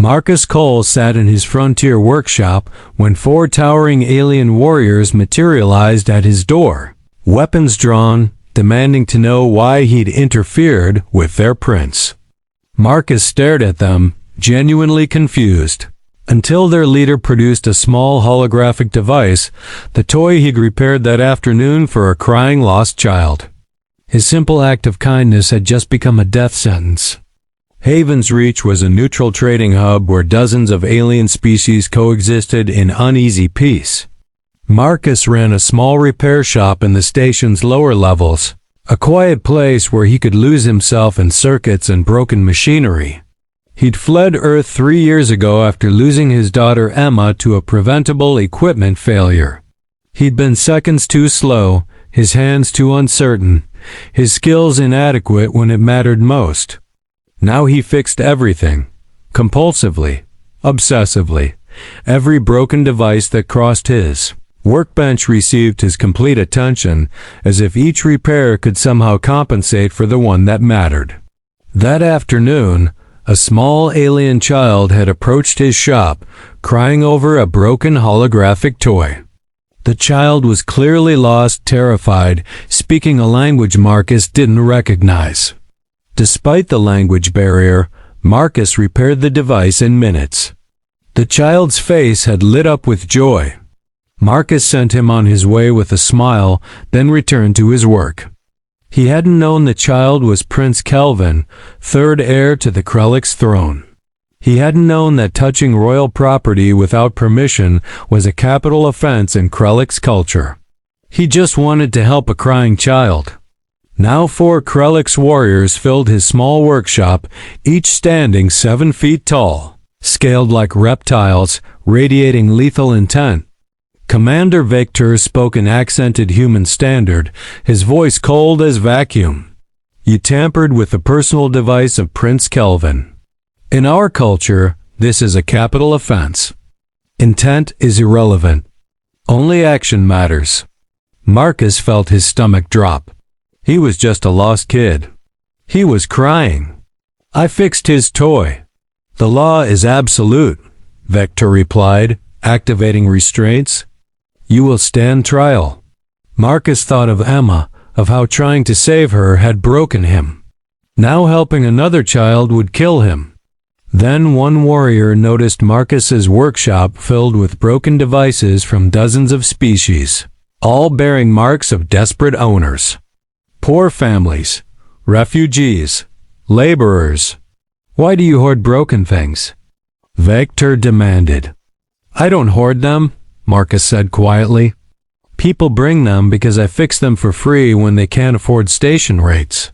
Marcus Cole sat in his frontier workshop when 4 towering alien warriors materialized at his door, weapons drawn, demanding to know why he'd interfered with their prince. Marcus stared at them, genuinely confused, until their leader produced a small holographic device, the toy he'd repaired that afternoon for a crying lost child. His simple act of kindness had just become a death sentence. Haven's Reach was a neutral trading hub where dozens of alien species coexisted in uneasy peace. Marcus ran a small repair shop in the station's lower levels, a quiet place where he could lose himself in circuits and broken machinery. He'd fled Earth 3 years ago after losing his daughter Emma to a preventable equipment failure. He'd been seconds too slow, his hands too uncertain, his skills inadequate when it mattered most. Now he fixed everything, compulsively, obsessively. Every broken device that crossed his workbench received his complete attention, as if each repair could somehow compensate for the one that mattered. That afternoon, a small alien child had approached his shop, crying over a broken holographic toy. The child was clearly lost, terrified, speaking a language Marcus didn't recognize. Despite the language barrier, Marcus repaired the device in minutes. The child's face had lit up with joy. Marcus sent him on his way with a smile, then returned to his work. He hadn't known the child was Prince Kel'van, third heir to the Krell'ix throne. He hadn't known that touching royal property without permission was a capital offense in Krell'ix culture. He just wanted to help a crying child. Now 4 Krell'ix warriors filled his small workshop, each standing 7 feet tall, scaled like reptiles, radiating lethal intent. Commander Victor spoke in accented human standard, his voice cold as vacuum. You tampered with the personal device of Prince Kel'van. In our culture, this is a capital offense. Intent is irrelevant. Only action matters. Marcus felt his stomach drop. He was just a lost kid. He was crying. I fixed his toy. The law is absolute, Victor replied, activating restraints. You will stand trial. Marcus thought of Emma, of how trying to save her had broken him. Now helping another child would kill him. Then one warrior noticed Marcus's workshop filled with broken devices from dozens of species, all bearing marks of desperate owners. Poor families, refugees, laborers. Why do you hoard broken things? Victor demanded. I don't hoard them, Marcus said quietly. People bring them because I fix them for free when they can't afford station rates.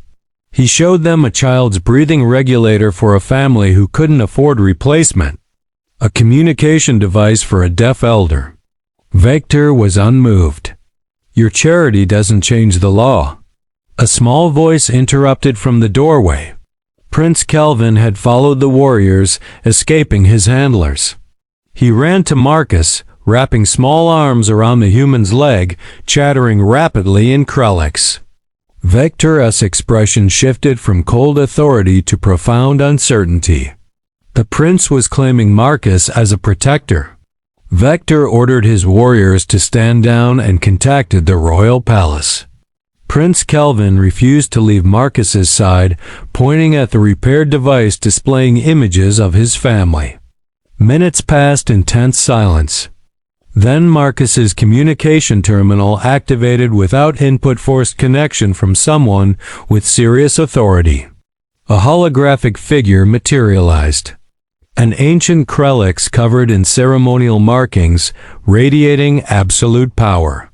He showed them a child's breathing regulator for a family who couldn't afford replacement, a communication device for a deaf elder. Victor was unmoved. Your charity doesn't change the law. A small voice interrupted from the doorway. Prince Kel'van had followed the warriors, escaping his handlers. He ran to Marcus, wrapping small arms around the human's leg, chattering rapidly in Krell'ix. Victor's expression shifted from cold authority to profound uncertainty. The prince was claiming Marcus as a protector. Victor ordered his warriors to stand down and contacted the royal palace. Prince Kel'van refused to leave Marcus's side, pointing at the repaired device displaying images of his family. Minutes passed in tense silence. Then Marcus's communication terminal activated without input, forced connection from someone with serious authority. A holographic figure materialized. An ancient Krell'ix covered in ceremonial markings, radiating absolute power.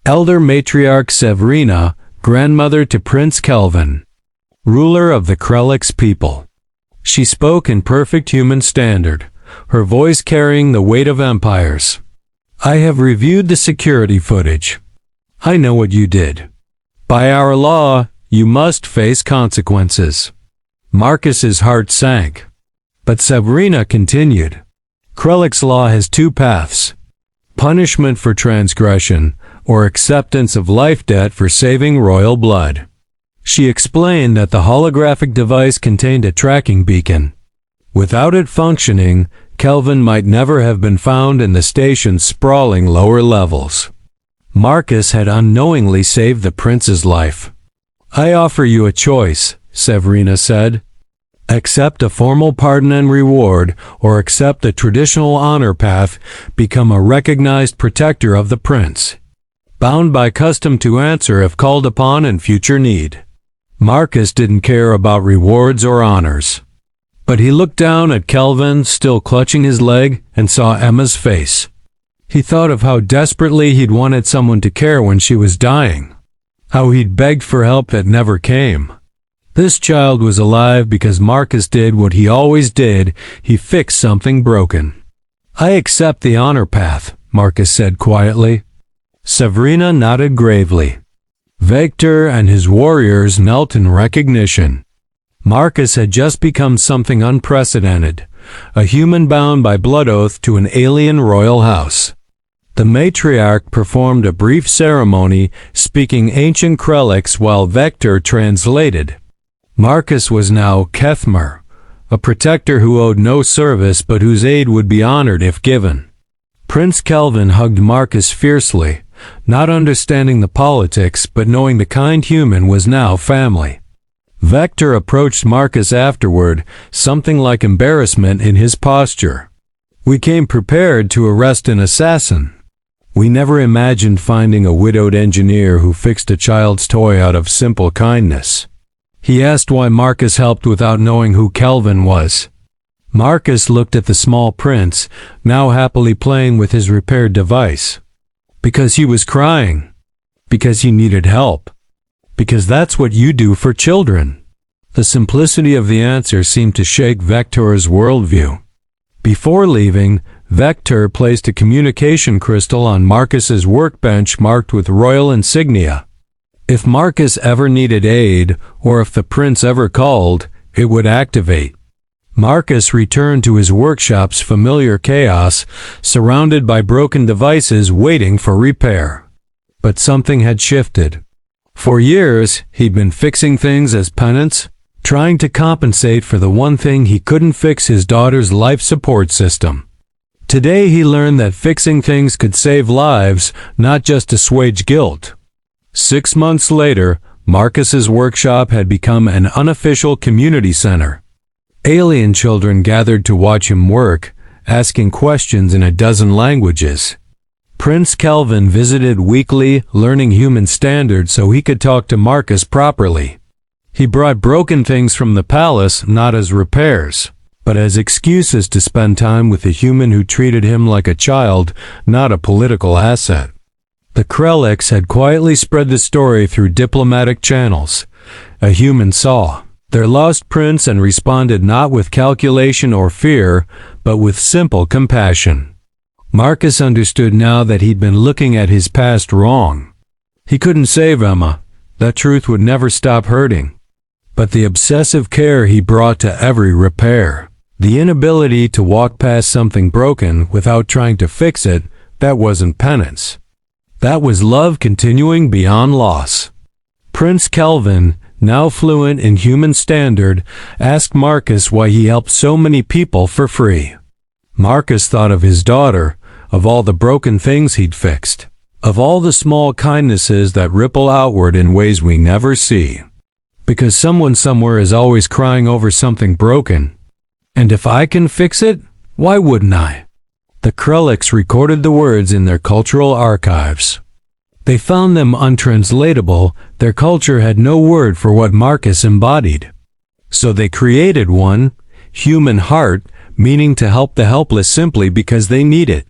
Elder Matriarch Severina, grandmother to Prince Kel'van, ruler of the Krell'ix people. She spoke in perfect human standard, her voice carrying the weight of empires. I have reviewed the security footage. I know what you did. By our law, you must face consequences. Marcus's heart sank. But Severina continued. Krell'ix law has 2 paths. Punishment for transgression, or acceptance of life debt for saving royal blood. She explained that the holographic device contained a tracking beacon. Without it functioning, Kel'van might never have been found in the station's sprawling lower levels. Marcus had unknowingly saved the prince's life. "I offer you a choice," Severina said. "Accept a formal pardon and reward, or accept the traditional honor path, become a recognized protector of the prince, bound by custom to answer if called upon in future need." Marcus didn't care about rewards or honors. But he looked down at Kel'van, still clutching his leg, and saw Emma's face. He thought of how desperately he'd wanted someone to care when she was dying. How he'd begged for help that never came. This child was alive because Marcus did what he always did. He fixed something broken. "I accept the honor path," Marcus said quietly. Severina nodded gravely. Vector and his warriors knelt in recognition. Marcus had just become something unprecedented, a human bound by blood oath to an alien royal house. The matriarch performed a brief ceremony, speaking ancient Krell'ix while Vector translated. Marcus was now Kethmer, a protector who owed no service but whose aid would be honored if given. Prince Kel'van hugged Marcus fiercely, not understanding the politics but knowing the kind human was now family. Vector approached Marcus afterward, something like embarrassment in his posture. "We came prepared to arrest an assassin. We never imagined finding a widowed engineer who fixed a child's toy out of simple kindness." He asked why Marcus helped without knowing who Kel'van was. Marcus looked at the small prince, now happily playing with his repaired device. "Because he was crying. Because he needed help. Because that's what you do for children." The simplicity of the answer seemed to shake Vector's worldview. Before leaving, Vector placed a communication crystal on Marcus's workbench marked with royal insignia. If Marcus ever needed aid, or if the prince ever called, it would activate. Marcus returned to his workshop's familiar chaos, surrounded by broken devices waiting for repair. But something had shifted. For years, he'd been fixing things as penance, trying to compensate for the one thing he couldn't fix: his daughter's life support system. Today he learned that fixing things could save lives, not just assuage guilt. 6 months later, Marcus's workshop had become an unofficial community center. Alien children gathered to watch him work, asking questions in a dozen languages. Prince Kel'van visited weekly, learning human standards so he could talk to Marcus properly. He brought broken things from the palace not as repairs, but as excuses to spend time with a human who treated him like a child, not a political asset. The Krell'ix had quietly spread the story through diplomatic channels. A human saw their lost prince and responded not with calculation or fear, but with simple compassion. Marcus understood now that he'd been looking at his past wrong. He couldn't save Emma. That truth would never stop hurting. But the obsessive care he brought to every repair, the inability to walk past something broken without trying to fix it, that wasn't penance. That was love continuing beyond loss. Prince Kel'van, now fluent in human standard, asked Marcus why he helped so many people for free. Marcus thought of his daughter, of all the broken things he'd fixed, of all the small kindnesses that ripple outward in ways we never see. Because someone somewhere is always crying over something broken. And if I can fix it, why wouldn't I? The Krell'ix recorded the words in their cultural archives. They found them untranslatable. Their culture had no word for what Marcus embodied. So they created one, human heart, meaning to help the helpless simply because they need it.